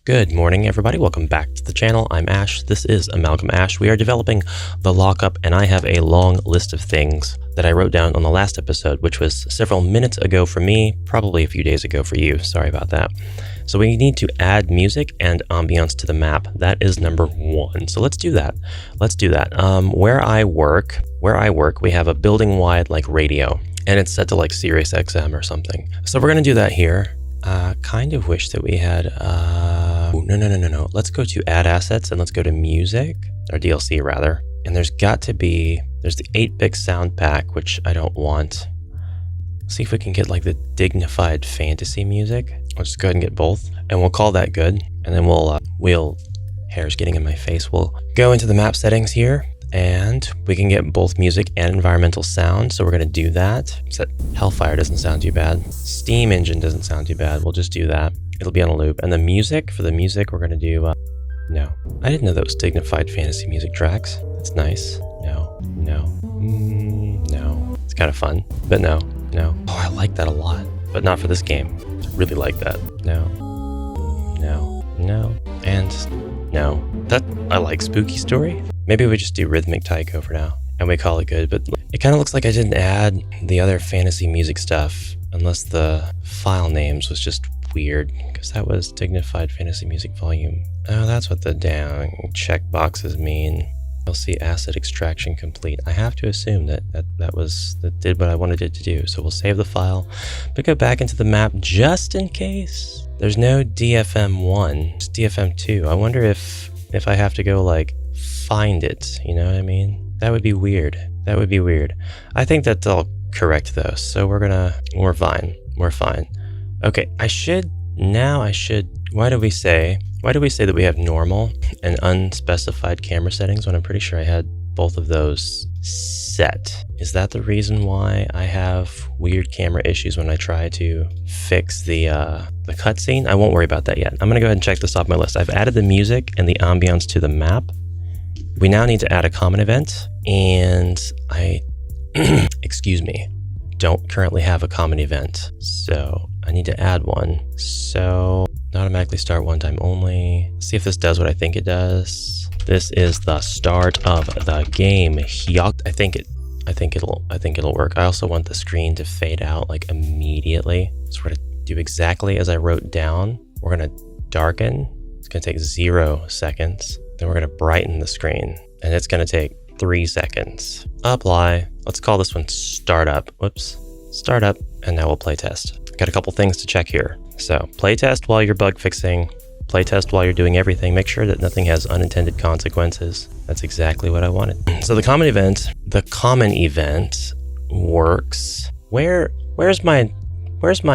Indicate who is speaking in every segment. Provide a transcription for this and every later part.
Speaker 1: Good morning, everybody. Welcome back to the channel. I'm Ash. This is Amalgam Ash. We are developing the Lockup, and I have a long list of things that I wrote down on the last episode, which was several minutes ago for me, probably a few days ago for you. Sorry about that. So we need to add music and ambiance to the map. That is number one. So let's do that. Where I work, we have a building-wide like radio, and it's set to like Sirius XM or something. So we're gonna do that here. Kind of wish that we had, no. Let's go to add assets and let's go to music, or DLC rather. And there's the 8-bit sound pack, which I don't want. See if we can get like the dignified fantasy music. I'll just go ahead and get both and we'll call that good. And then hair's getting in my face. We'll go into the map settings here and we can get both music and environmental sound. So we're going to do that. Hellfire doesn't sound too bad. Steam engine doesn't sound too bad. We'll just do that. It'll be on a loop. And the music, we're going to do, no. I didn't know that was dignified fantasy music tracks. That's nice. No. It's kind of fun, but no. Oh, I like that a lot, but not for this game. I really like that. No, and no. That, I like Spooky Story. Maybe we just do Rhythmic Taiko for now, and we call it good, but it kind of looks like I didn't add the other fantasy music stuff, unless the file names was just weird, because that was Dignified Fantasy Music Volume. Oh, that's what the down check boxes mean. DLC asset extraction complete. I have to assume that did what I wanted it to do. So we'll save the file, but go back into the map just in case. There's no DFM1, it's DFM2. I wonder if I have to go like find it, you know what I mean? That would be weird. I think that's all correct though. So we're fine. Okay, why do we say that we have normal and unspecified camera settings when I'm pretty sure I had both of those set? Is that the reason why I have weird camera issues when I try to fix the cutscene? I won't worry about that yet. I'm gonna go ahead and check this off my list. I've added the music and the ambience to the map. We now need to add a common event, and I, excuse me, don't currently have a common event. So I need to add one. So automatically start one time only. Let's see if this does what I think it does. This is the start of the game. I think it'll work. I also want the screen to fade out like immediately. So we're gonna do exactly as I wrote down. We're gonna darken. It's gonna take 0 seconds. Then we're gonna brighten the screen, and it's gonna take 3 seconds. Apply. Let's call this one startup. Whoops. Startup, and now we'll play test. Got a couple things to check here. So play test while you're bug fixing, play test while you're doing everything. Make sure that nothing has unintended consequences. That's exactly what I wanted. So the common event works. Where's my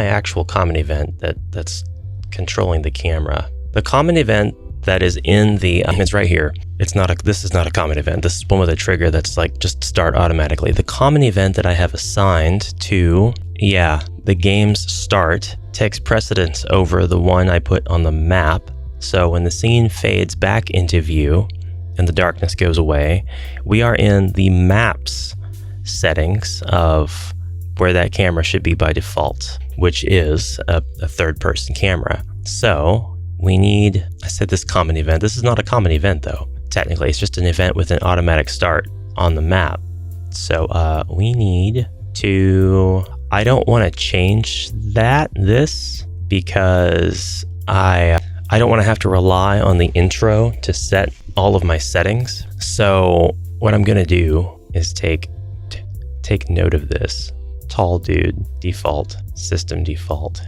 Speaker 1: actual common event that's controlling the camera? The common event that is in the, it's right here. This is not a common event. This is one with a trigger that's like just start automatically. The common event that I have assigned to, the game's start takes precedence over the one I put on the map. So when the scene fades back into view and the darkness goes away, we are in the map's settings of where that camera should be by default, which is a third-person camera. So I said this common event. This is not a common event though. Technically, it's just an event with an automatic start on the map. So we need to, I don't want to change this because I don't want to have to rely on the intro to set all of my settings. So what I'm going to do is take note of this. Tall dude, default, system default.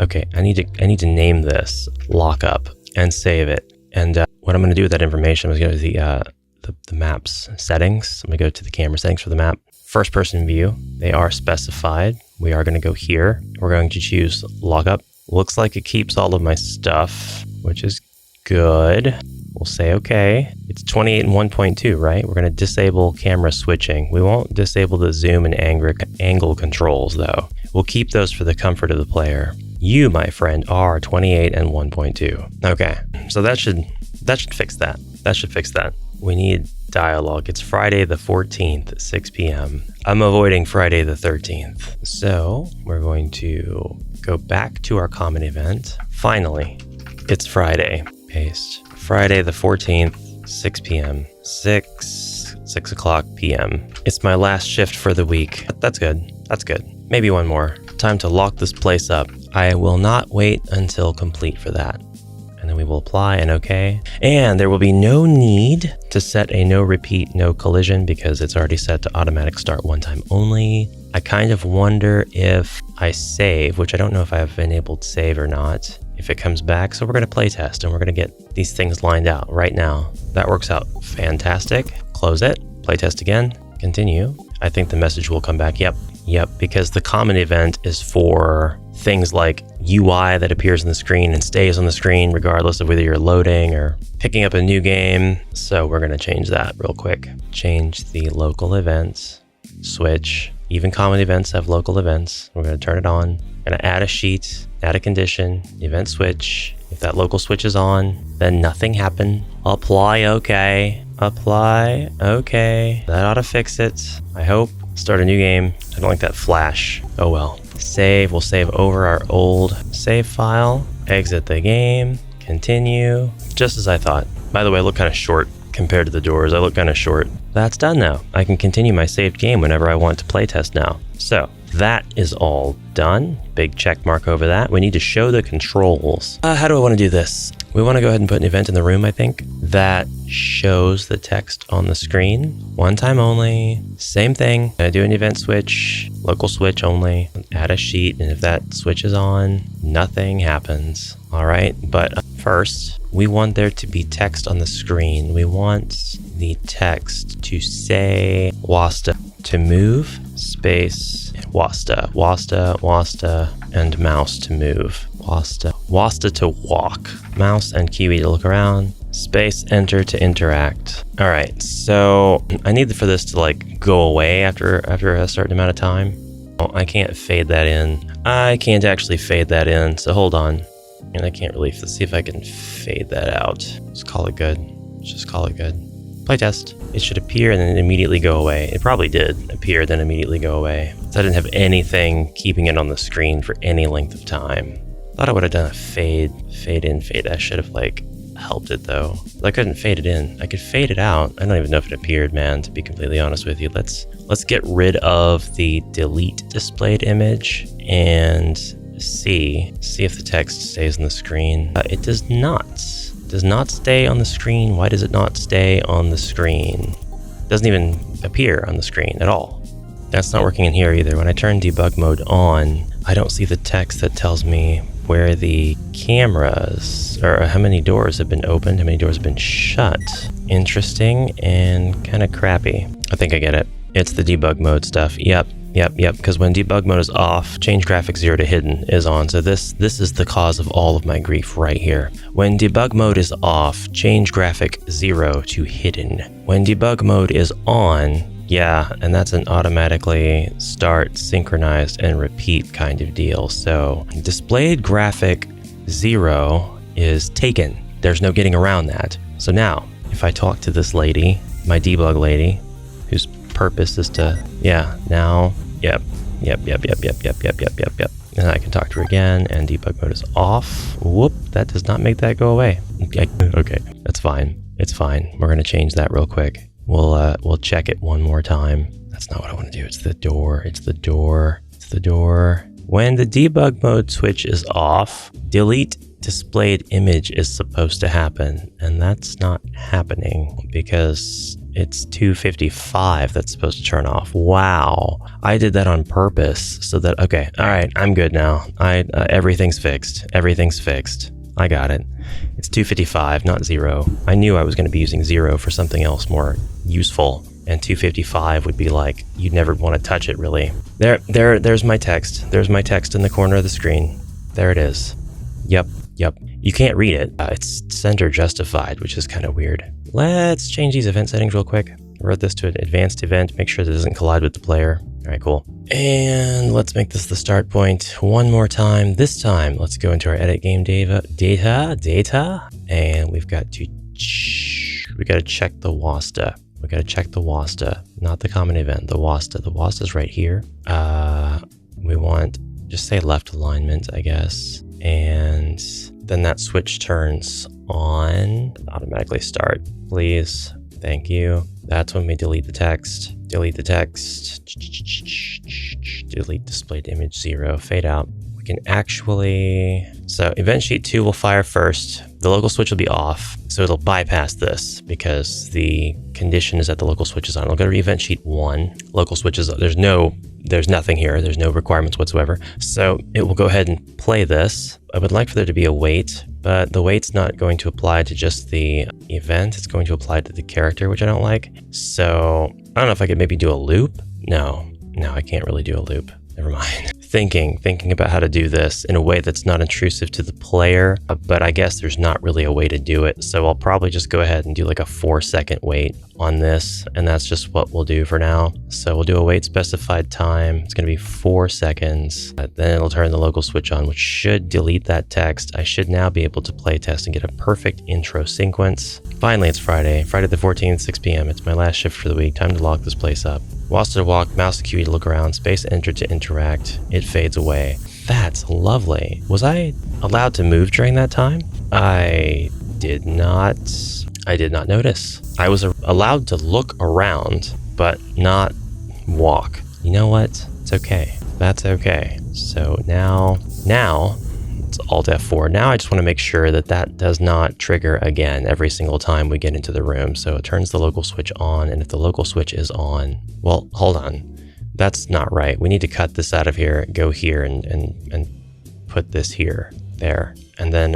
Speaker 1: Okay, I need to name this Lockup and save it. And what I'm going to do with that information is go to the map's settings. I'm going to go to the camera settings for the map. First person view, they are specified. We are going to go here. We're going to choose Lockup. Looks like it keeps all of my stuff, which is good. We'll say okay. It's 28 and 1.2, right? We're going to disable camera switching. We won't disable the zoom and angle controls though. We'll keep those for the comfort of the player. You, my friend, are 28 and 1.2. Okay, so that should fix that. We need dialogue. It's Friday the 14th at 6 p.m. I'm avoiding Friday the 13th. So we're going to go back to our common event. Finally, It's Friday. Paste. Friday the 14th, 6 p.m. 6 o'clock p.m. It's my last shift for the week. That's good. That's good. Maybe one more. Time to lock this place up. I will not wait until complete for that. And then we will apply and OK. And there will be no need to set a no repeat, no collision because it's already set to automatic start one time only. I kind of wonder if I save, which I don't know if I've enabled save or not, if it comes back. So we're going to play test and we're going to get these things lined out right now. That works out fantastic. Close it, play test again, continue. I think the message will come back. Yep, because the common event is for things like UI that appears on the screen and stays on the screen regardless of whether you're loading or picking up a new game. So we're going to change that real quick. Change the local events, switch. Even common events have local events. We're going to turn it on. Going to add a sheet, add a condition, event switch. If that local switch is on, then nothing happened. Apply OK. Apply OK. That ought to fix it. I hope. Start a new game. I don't like that flash. Oh well. Save. We'll save over our old save file. Exit the game. Continue. Just as I thought. By the way, I look kind of short compared to the doors. I look kind of short. That's done now. I can continue my saved game whenever I want to playtest now. So that is all done. Big check mark over that. We need to show the controls. How do I want to do this? We want to go ahead and put an event in the room, I think, that shows the text on the screen. One time only. Same thing. I do an event switch, local switch only, add a sheet, and if that switch is on, nothing happens. All right, but first, we want there to be text on the screen. We want the text to say wasta, to move, space, wasta, and mouse to move. Wasta to walk, mouse and kiwi to look around, space, enter to interact. All right, so I need for this to like go away after a certain amount of time. Oh, I can't fade that in. I can't actually fade that in, so hold on. And I can't really, let's see if I can fade that out. Let's call it good. Let's just call it good. Playtest. It should appear and then immediately go away. It probably did appear, then immediately go away. So I didn't have anything keeping it on the screen for any length of time. Thought I would have done a fade in, fade. I should have like helped it though. I couldn't fade it in. I could fade it out. I don't even know if it appeared, man, to be completely honest with you. Let's get rid of the delete displayed image and see if the text stays on the screen. It does not. Does not stay on the screen. Why does it not stay on the screen? It doesn't even appear on the screen at all. That's not working in here either. When I turn debug mode on, I don't see the text that tells me where the cameras, or how many doors have been opened, how many doors have been shut. Interesting and kind of crappy. I think I get it. It's the debug mode stuff. Yep. Because when debug mode is off, change graphics 0 to hidden is on. So this is the cause of all of my grief right here. When debug mode is off, change graphic 0 to hidden. When debug mode is on, yeah, and that's an automatically start, synchronized, and repeat kind of deal. So displayed graphic 0 is taken. There's no getting around that. So now, if I talk to this lady, my debug lady, whose purpose is to, now, yep. And I can talk to her again, and debug mode is off. Whoop, that does not make that go away. Okay, that's fine. It's fine. We're gonna change that real quick. We'll check it one more time. That's not what I want to do. It's the door. When the debug mode switch is off, delete displayed image is supposed to happen, and that's not happening because it's 255 that's supposed to turn off. Wow, I did that on purpose so that, okay, all right, I'm good now. Everything's fixed. I got it. It's 255, not 0. I knew I was going to be using 0 for something else more useful, and 255 would be like, you'd never want to touch it really. There's my text. There's my text in the corner of the screen. There it is. Yep. You can't read it. It's center justified, which is kind of weird. Let's change these event settings real quick. I wrote this to an advanced event, make sure that it doesn't collide with the player. All right, cool. And let's make this the start point one more time. This time, let's go into our edit game data, and we've got to check the wasta. We got to check the wasta, not the common event, the wasta. The wasta's right here. We want, just say left alignment, I guess. And then that switch turns on. Automatically start, please. Thank you. That's when we delete the text. Delete the text. Delete displayed image 0. Fade out. We can actually... So event sheet 2 will fire first. The local switch will be off. So it'll bypass this because the condition is that the local switch is on. It'll go to event sheet 1. Local switch is... There's nothing here. There's no requirements whatsoever. So it will go ahead and play this. I would like for there to be a wait, but the wait's not going to apply to just the event. It's going to apply to the character, which I don't like. So I don't know if I could maybe do a loop. No, I can't really do a loop. Never mind. Thinking about how to do this in a way that's not intrusive to the player, but I guess there's not really a way to do it. So I'll probably just go ahead and do like a 4-second wait on this, and that's just what we'll do for now. So we'll do a wait specified time. It's going to be 4 seconds. Then it'll turn the local switch on, which should delete that text. I should now be able to play test and get a perfect intro sequence. Finally, it's Friday the 14th, 6 p.m. It's my last shift for the week. Time to lock this place up. Whilst to walk, mouse and QE to look around, space enter to interact. It fades away. That's lovely. Was I allowed to move during that time? I did not notice. I was allowed to look around, but not walk. You know what? It's okay. That's okay. So now it's Alt F4. Now I just want to make sure that does not trigger again every single time we get into the room. So it turns the local switch on, and if the local switch is on, well, hold on. That's not right. We need to cut this out of here, go here, and put this here, there. And then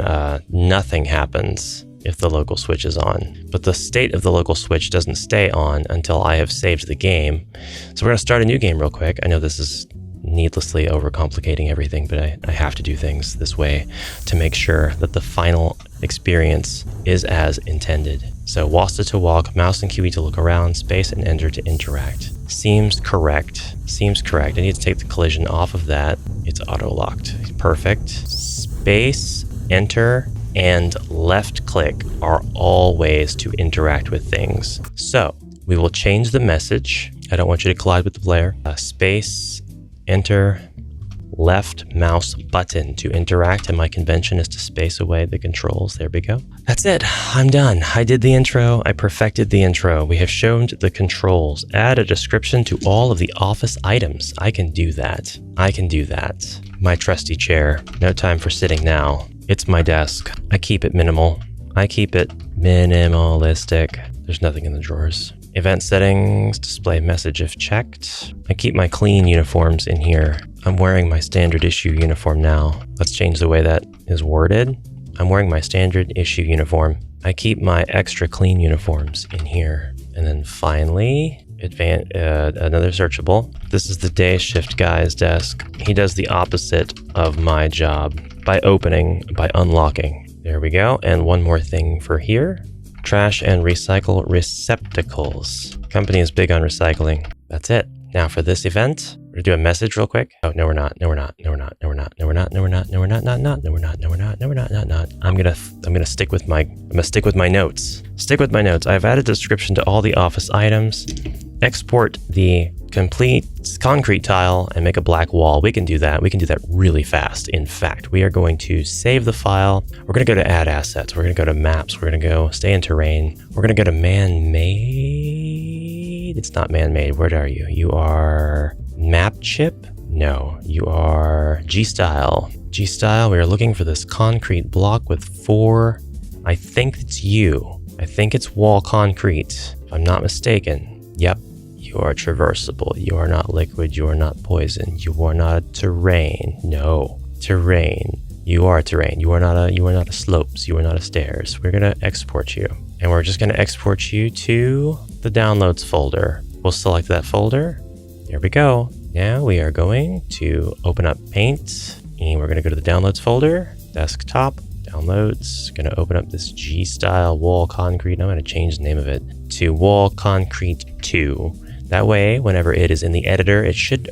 Speaker 1: nothing happens if the local switch is on. But the state of the local switch doesn't stay on until I have saved the game. So we're going to start a new game real quick. I know this is needlessly overcomplicating everything, but I have to do things this way to make sure that the final experience is as intended. So WASD to walk, mouse and QE to look around, space and enter to interact. Seems correct. I need to take the collision off of that. It's auto-locked. Perfect. Space, enter, and left click are all ways to interact with things. So we will change the message. I don't want you to collide with the player. Space, enter, left mouse button to interact, and my convention is to space away the controls. There we go. That's it. I'm done. I did the intro. I perfected the intro. We have shown the controls. Add a description to all of the office items. I can do that. My trusty chair. No time for sitting now. It's my desk. I keep it minimal. I keep it minimalistic. There's nothing in the drawers. Event settings, display message if checked. I keep my clean uniforms in here. I'm wearing my standard issue uniform now. Let's change the way that is worded. I'm wearing my standard issue uniform. I keep my extra clean uniforms in here. And then finally, another searchable. This is the day shift guy's desk. He does the opposite of my job by unlocking. There we go. And one more thing for here. Trash and recycle receptacles. Company is big on recycling. That's it. Now for this event, we're gonna do a message real quick. Oh, no, we're not. I'm gonna stick with my notes. I've added a description to all the office items. Export the complete concrete tile and make a black wall. We can do that. We can do that really fast. In fact, we are going to save the file. We're going to go to add assets. We're going to go to maps. We're going to go stay in terrain. We're going to go to man-made. It's not man-made. Where are you? You are map chip? No, you are G-style. G-style, we are looking for this concrete block with 4. I think it's you. I think it's wall concrete, if I'm not mistaken. Yep. You are traversable. You are not liquid. You are not poison. You are not terrain. No. Terrain. You are terrain. You are not a slopes. You are not a stairs. We're gonna export you. And we're just gonna export you to the downloads folder. We'll select that folder. There we go. Now we are going to open up Paint. And we're gonna go to the downloads folder. Desktop. Downloads. Gonna open up this G-style wall concrete. I'm gonna change the name of it to Wall Concrete 2. That way, whenever it is in the editor, it should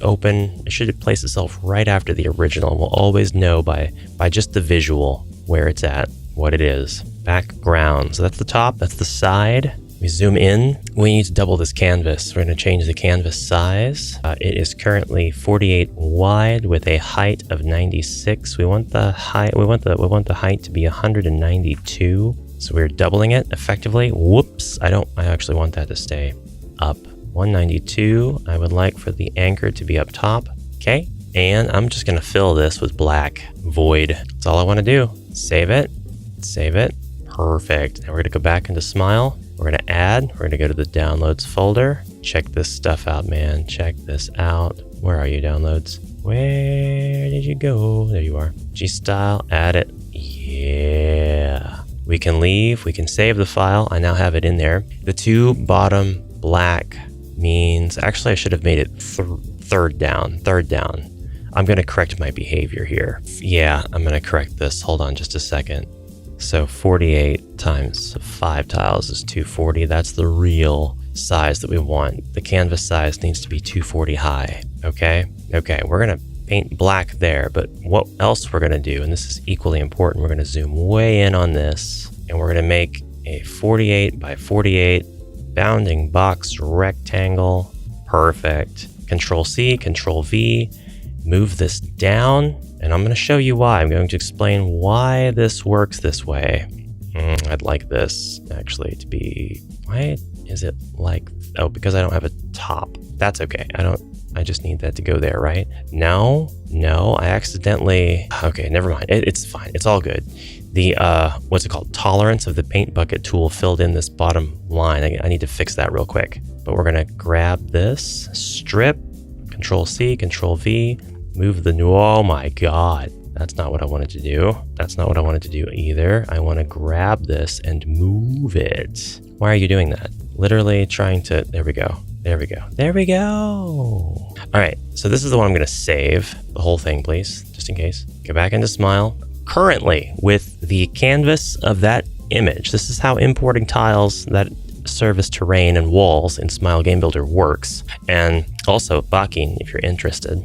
Speaker 1: place itself right after the original. We'll always know by just the visual where it's at, what it is. Background. So that's the top, that's the side. We zoom in. We need to double this canvas. We're going to change the canvas size. It is currently 48 wide with a height of 96. We want the height. We want the height to be 192. So we're doubling it effectively. Whoops! I actually want that to stay up. 192. I would like for the anchor to be up top. Okay. And I'm just going to fill this with black void. That's all I want to do. Save it. Save it. Perfect. Now we're going to go back into Smile. We're going to add. We're going to go to the Downloads folder. Check this stuff out, man. Check this out. Where are you, Downloads? Where did you go? There you are. G-Style. Add it. Yeah. We can leave. We can save the file. I now have it in there. The two bottom black means... Actually, I should have made it third down. Third down. I'm going to correct my behavior here. Yeah, I'm going to correct this. Hold on just a second. So 48 times 5 tiles is 240. That's the real size that we want. The canvas size needs to be 240 high. Okay? Okay, we're going to paint black there, but what else we're going to do, and this is equally important, we're going to zoom way in on this, and we're going to make a 48 by 48 bounding box rectangle. Perfect. Control C, Control V. Move this down, and I'm going to show you why. I'm going to explain why this works this way. I'd like this actually to be... Why is it like... Oh, because I don't have a top. That's okay. I just need that to go there, right? No, I accidentally... Okay, never mind. It's fine. It's all good. The, what's it called? Tolerance of the paint bucket tool filled in this bottom line. I need to fix that real quick. But we're going to grab this, strip, Control C, Control V, move the... Oh my God. That's not what I wanted to do. That's not what I wanted to do either. I want to grab this and move it. Why are you doing that? Literally trying to... There we go. There we go. There we go. All right. So this is the one I'm going to save. The whole thing, please, just in case. Go back into Smile. Currently, with the canvas of that image, this is how importing tiles that serve as terrain and walls in Smile Game Builder works. And also, Bakin, if you're interested,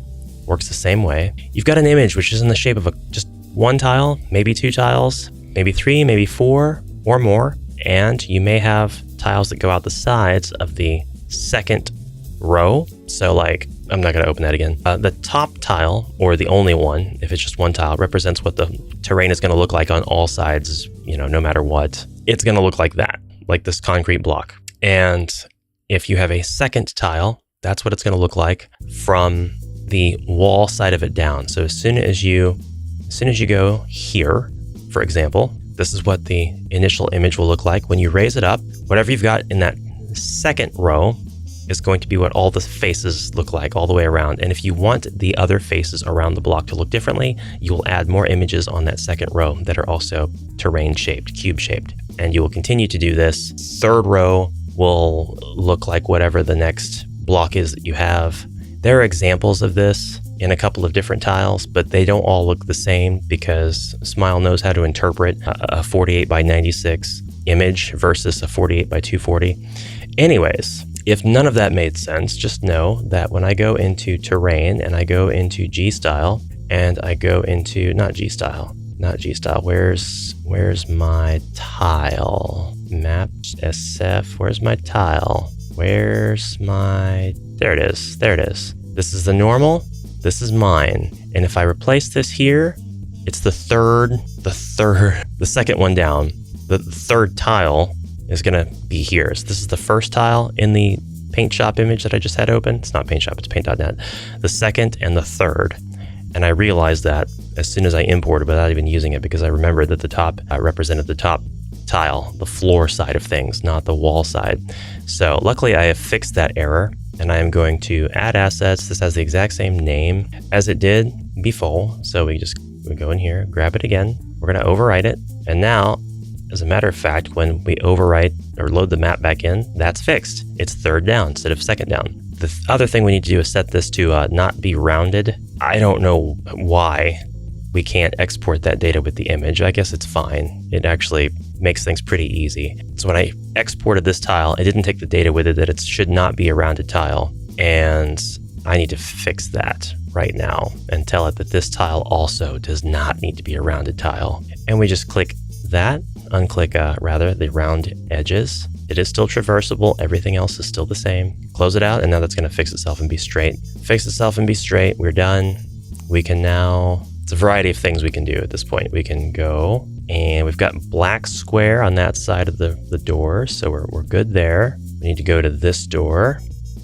Speaker 1: works the same way. You've got an image which is in the shape of just one tile, maybe two tiles, maybe three, maybe four or more. And you may have tiles that go out the sides of the second row. So like, I'm not going to open that again. The top tile, or the only one, if it's just one tile, represents what the terrain is going to look like on all sides, no matter what. It's going to look like that, like this concrete block. And if you have a second tile, that's what it's going to look like from the wall side of it down. So as soon as you go here, for example, this is what the initial image will look like. When you raise it up, whatever you've got in that second row is going to be what all the faces look like all the way around. And if you want the other faces around the block to look differently, you will add more images on that second row that are also terrain shaped, cube shaped. And you will continue to do this. Third row will look like whatever the next block is that you have. There are examples of this in a couple of different tiles, but they don't all look the same because Smile knows how to interpret a 48 by 96 image versus a 48 by 240. Anyways, if none of that made sense, just know that when I go into terrain and I go into G-Style and I go into, not G-Style, where's my tile? Map SF, where's my tile? There it is. This is the normal, this is mine. And if I replace this here, it's the second one down. The third tile is gonna be here. So this is the first tile in the Paint Shop image that I just had open. It's not Paint Shop, it's paint.net. The second and the third. And I realized that as soon as I imported without even using it, because I remembered that the top represented the top tile, the floor side of things, not the wall side. So luckily I have fixed that error, and I am going to add assets. This has the exact same name as it did before. So we go in here, grab it again. We're going to overwrite it. And now, as a matter of fact, when we overwrite or load the map back in, that's fixed. It's third down instead of second down. The other thing we need to do is set this to not be rounded. I don't know why we can't export that data with the image. I guess it's fine. It actually makes things pretty easy. So when I exported this tile, it didn't take the data with it that it should not be a rounded tile. And I need to fix that right now and tell it that this tile also does not need to be a rounded tile. And we just click that, unclick the round edges, It is still traversable. Everything else is still the same. Close it out, and now that's going to fix itself and be straight. Fix itself and be straight. We're done. We can now, it's a variety of things we can do at this point. We can go, and we've got black square on that side of the door, so we're good there. We need to go to this door,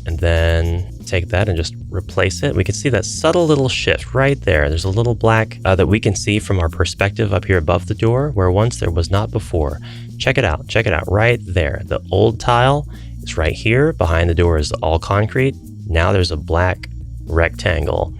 Speaker 1: and then take that and just replace it. We can see that subtle little shift right there. There's a little black that we can see from our perspective up here above the door, where once there was not before. Check it out right there. The old tile is right here. Behind the door is all concrete. Now there's a black rectangle,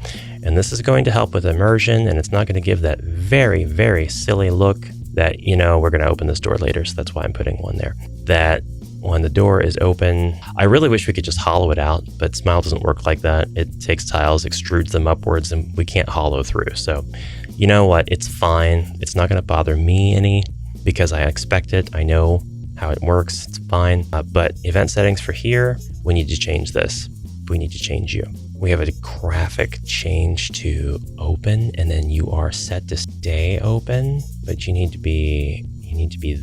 Speaker 1: and this is going to help with immersion, and it's not going to give that very, very silly look that, we're going to open this door later, so that's why I'm putting one there. That when the door is open, I really wish we could just hollow it out, but Smile doesn't work like that. It takes tiles, extrudes them upwards, and we can't hollow through. So you know what? It's fine. It's not going to bother me any because I expect it. I know how it works. It's fine. But event settings for here, we need to change this. We need to change you. We have a graphic change to open, and then you are set to stay open, but you need to be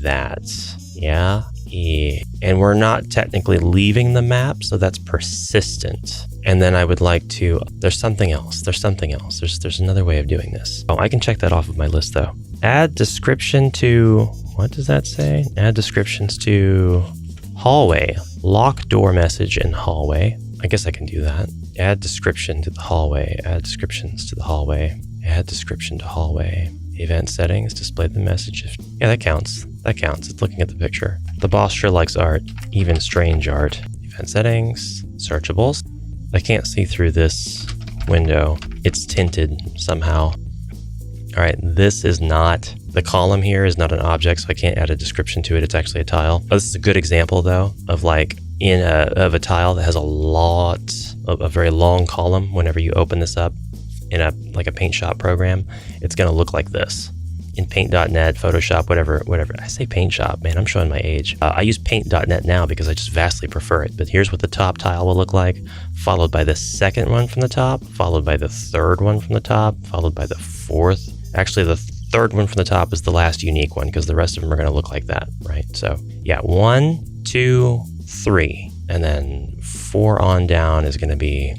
Speaker 1: that. Yeah. And we're not technically leaving the map, so that's persistent. And then I would like to, there's something else. There's another way of doing this. Oh, I can check that off of my list though. Add description to, what does that say? Add descriptions to hallway, lock door message in hallway. I guess I can do that. Add description to the hallway, add descriptions to the hallway, add description to hallway. Event settings, display the message. Yeah, that counts. It's looking at the picture. The boss sure likes art, even strange art. Event settings, searchables. I can't see through this window. It's tinted somehow. All right, this is not, the column here is not an object, so I can't add a description to it. It's actually a tile. Oh, this is a good example though, of a tile that has a very long column. Whenever you open this up in a paint shop program, it's going to look like this. In paint.net, Photoshop, whatever. I say paint shop, man, I'm showing my age. I use paint.net now because I just vastly prefer it. But here's what the top tile will look like, followed by the second one from the top, followed by the third one from the top, followed by the fourth. Actually, the third one from the top is the last unique one because the rest of them are going to look like that, right? So yeah, 1, 2, 3, and then 4 on down is going to be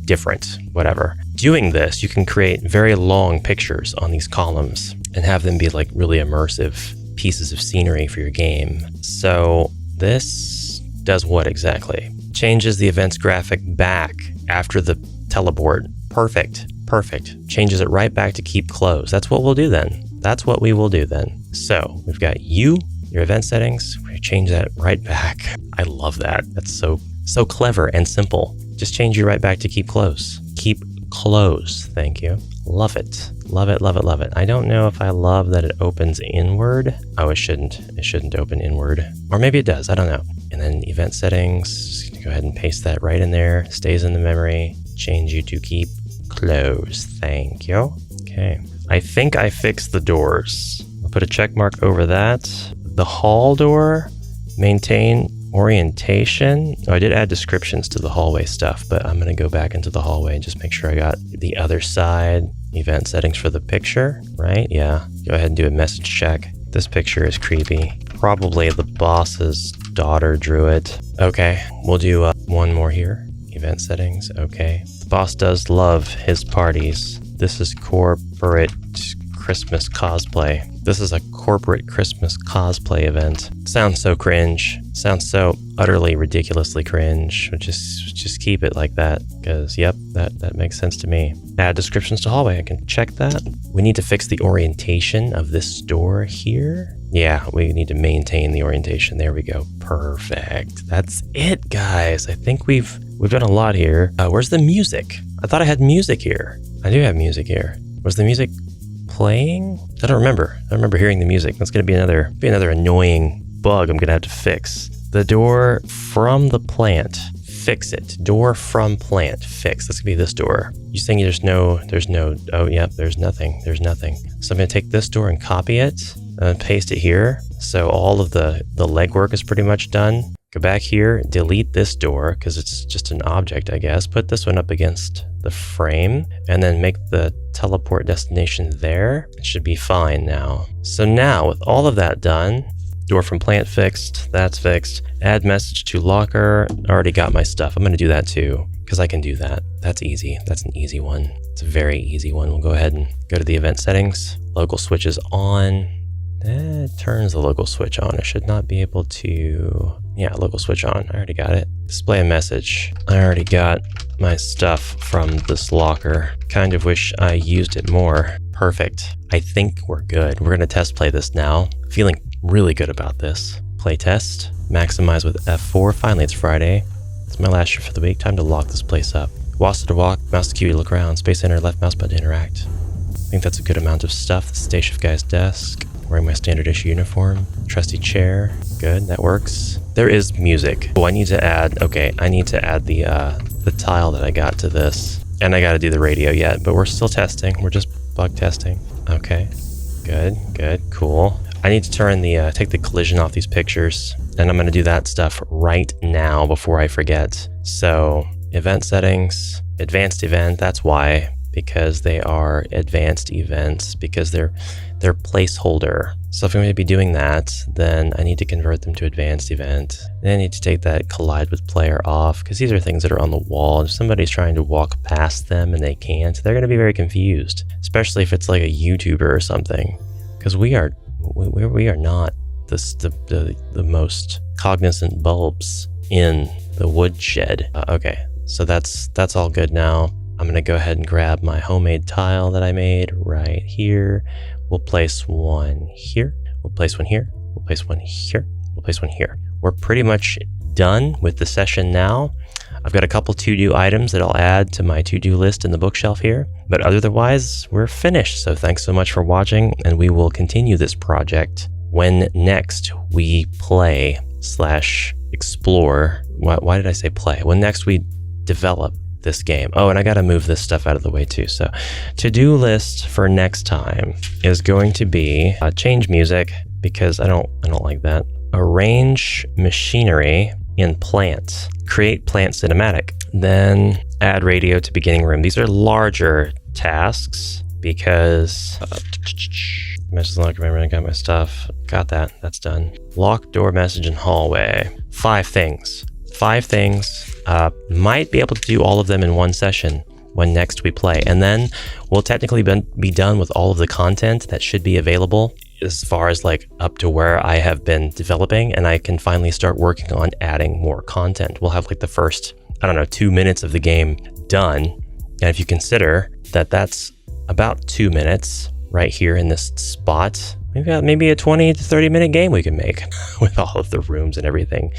Speaker 1: different, whatever. Doing this, you can create very long pictures on these columns and have them be like really immersive pieces of scenery for your game. So this does what exactly? Changes the event's graphic back after the teleport. Perfect. Changes it right back to keep closed. That's what we'll do then. So we've got your event settings. We change that right back. I love that. That's so clever and simple. Just change you right back to keep close. Keep close. Thank you. Love it. I don't know if I love that it opens inward. Oh, it shouldn't. It shouldn't open inward. Or maybe it does. I don't know. And then event settings. Just go ahead and paste that right in there. Stays in the memory. Change you to keep close. Thank you. Okay. I think I fixed the doors. I'll put a check mark over that. The hall door, maintain orientation. Oh, I did add descriptions to the hallway stuff, but I'm going to go back into the hallway and just make sure I got the other side. Event settings for the picture, right? Yeah. Go ahead and do a message check. This picture is creepy. Probably the boss's daughter drew it. Okay, we'll do one more here. Event settings, okay. The boss does love his parties. This is corporate Christmas cosplay. This is a corporate Christmas cosplay event. Sounds so cringe. Sounds so utterly ridiculously cringe. Just keep it like that, because yep, that makes sense to me. Add descriptions to hallway. I can check that. We need to fix the orientation of this door here. Yeah, we need to maintain the orientation. There we go. Perfect. That's it, guys. I think we've done a lot here. Where's the music? I thought I had music here. I do have music here. Was the music playing? I don't remember. I remember hearing the music. That's going to be another annoying bug I'm going to have to fix. The door from the plant. Fix it. Door from plant. Fix. That's going to be this door. You saying there's no, oh, yep, there's nothing. So I'm going to take this door and copy it and paste it here. So all of the legwork is pretty much done. Go back here, delete this door because it's just an object, I guess. Put this one up against the frame and then make the teleport destination there. It should be fine now. So now with all of that done, Door from plant fixed. That's fixed. Add message to locker. Already got my stuff. I'm going to do that too, because I can do that. That's easy. That's an easy one. It's a very easy one. We'll go ahead and go to the event settings. Local switch is on. That turns the local switch on. I should not be able to... Yeah, local switch on. I already got it. Display a message. I already got my stuff from this locker. Kind of wish I used it more. Perfect. I think we're good. We're going to test play this now. Feeling really good about this. Play test. Maximize with F4. Finally, it's Friday. It's my last shift for the week. Time to lock this place up. WASD to walk. Mouse to Q to look around. Space enter. Left mouse button to interact. I think that's a good amount of stuff. The stay shift guy's desk. Wearing my standard issue uniform. Trusty chair. Good. That works. There is music. Oh, I need to add... Okay, I need to add the tile that I got to this. And I got to do the radio yet, but we're still testing. We're just bug testing. Okay. Good. Good. Cool. I need to turn the... take the collision off these pictures. And I'm going to do that stuff right now before I forget. So, event settings. Advanced event. That's why. Because they are advanced events. Because they're placeholder. So if I'm going to be doing that, then I need to convert them to advanced event. Then I need to take that collide with player off, because these are things that are on the wall. If somebody's trying to walk past them and they can't, they're going to be very confused, especially if it's like a YouTuber or something, because we are not the most cognizant bulbs in the woodshed. Okay, so that's all good now. I'm going to go ahead and grab my homemade tile that I made right here. We'll place one here. We'll place one here. We'll place one here. We'll place one here. We're pretty much done with the session now. I've got a couple to-do items that I'll add to my to-do list in the bookshelf here, but otherwise we're finished. So thanks so much for watching, and we will continue this project when next we play / explore. Why did I say play? When next we develop this game. Oh, and I got to move this stuff out of the way too. So to-do list for next time is going to be change music, because I don't like that. Arrange machinery in plant. Create plant cinematic. Then add radio to beginning room. These are larger tasks because message lock, remember I got my stuff. Got that. That's done. Lock door message in hallway. 5 things. 5 things. Might be able to do all of them in one session when next we play. And then we'll technically be done with all of the content that should be available as far as like up to where I have been developing, and I can finally start working on adding more content. We'll have like the first, 2 minutes of the game done. And if you consider that that's about 2 minutes right here in this spot, maybe a 20 to 30 minute game we can make with all of the rooms and everything.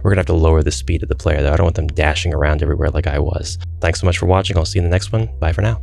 Speaker 1: We're gonna have to lower the speed of the player though. I don't want them dashing around everywhere like I was. Thanks so much for watching. I'll see you in the next one. Bye for now.